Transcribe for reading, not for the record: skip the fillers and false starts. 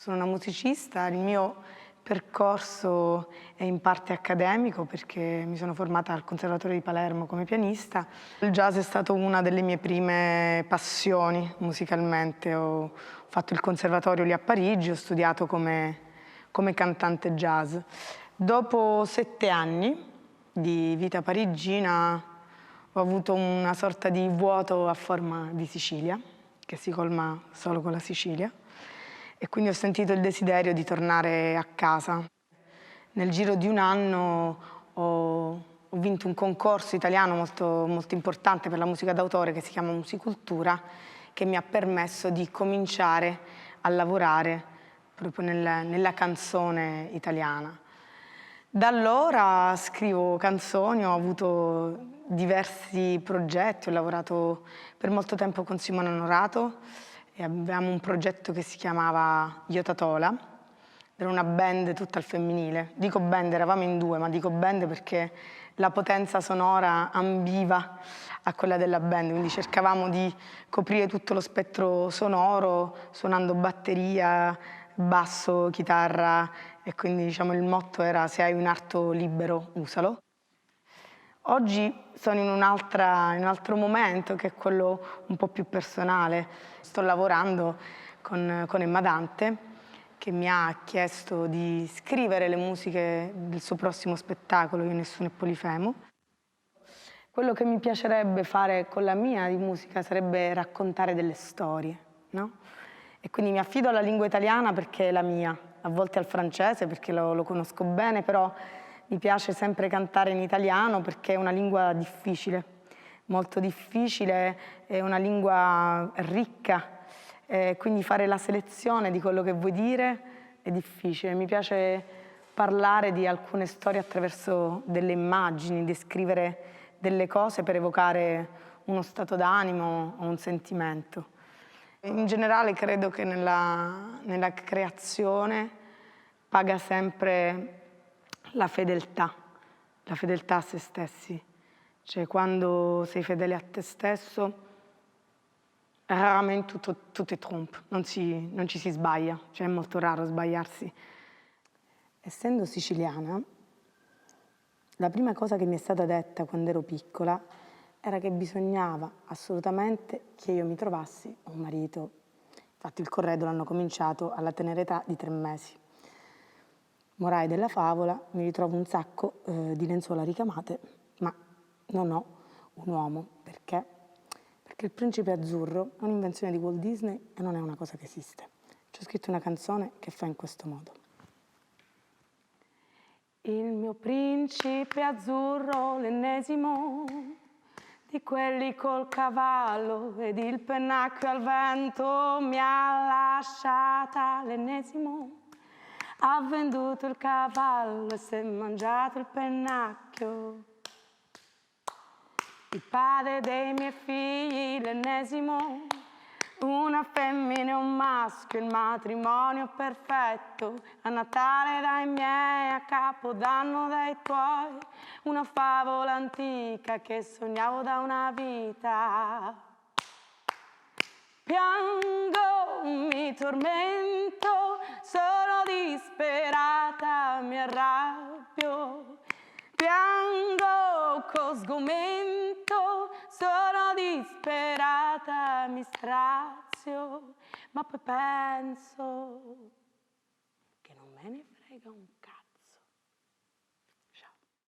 Sono una musicista, il mio percorso è in parte accademico perché mi sono formata al Conservatorio di Palermo come pianista. Il jazz è stato una delle mie prime passioni musicalmente. Ho fatto il conservatorio lì a Parigi, ho studiato come cantante jazz. Dopo 7 anni di vita parigina ho avuto una sorta di vuoto a forma di Sicilia, che si colma solo con la Sicilia. E quindi ho sentito il desiderio di tornare a casa. Nel giro di un anno ho vinto un concorso italiano molto importante per la musica d'autore che si chiama Musicultura, che mi ha permesso di cominciare a lavorare proprio nella canzone italiana. Da allora scrivo canzoni, ho avuto diversi progetti, ho lavorato per molto tempo con Simona Norato e avevamo un progetto che si chiamava Iota Tola, era una band tutta al femminile. Dico band, eravamo in 2, ma dico band perché la potenza sonora ambiva a quella della band, quindi cercavamo di coprire tutto lo spettro sonoro suonando batteria, basso, chitarra e quindi diciamo il motto era se hai un arto libero usalo. Oggi sono in un altro momento che è quello un po' più personale. Sto lavorando con Emma Dante che mi ha chiesto di scrivere le musiche del suo prossimo spettacolo Io, Nessuno e Polifemo. Quello che mi piacerebbe fare con la mia di musica sarebbe raccontare delle storie, no? E quindi mi affido alla lingua italiana perché è la mia, a volte al francese perché lo conosco bene, però mi piace sempre cantare in italiano perché è una lingua difficile, molto difficile, è una lingua ricca, quindi fare la selezione di quello che vuoi dire è difficile. Mi piace parlare di alcune storie attraverso delle immagini, descrivere delle cose per evocare uno stato d'animo o un sentimento. In generale credo che nella creazione paga sempre la fedeltà a se stessi. Cioè quando sei fedele a te stesso, raramente tutto è trompe, non ci si sbaglia, cioè è molto raro sbagliarsi. Essendo siciliana, la prima cosa che mi è stata detta quando ero piccola era che bisognava assolutamente che io mi trovassi un marito. Infatti il corredo l'hanno cominciato alla tenera età di 3 mesi. Morale della favola, mi ritrovo un sacco di lenzuola ricamate, ma non ho un uomo. Perché? Perché il principe azzurro è un'invenzione di Walt Disney e non è una cosa che esiste. C'ho scritto una canzone che fa in questo modo. Il mio principe azzurro, l'ennesimo, di quelli col cavallo ed il pennacchio al vento, mi ha lasciata l'ennesimo. Ha venduto il cavallo e si è mangiato il pennacchio. Il padre dei miei figli, l'ennesimo, una femmina e un maschio, il matrimonio perfetto, a Natale dai miei, a Capodanno dai tuoi, una favola antica che sognavo da una vita. Piango, mi tormento, sono disperata, mi arrabbio. Piango con sgomento, sono disperata, mi strazio, ma poi penso che non me ne frega un cazzo.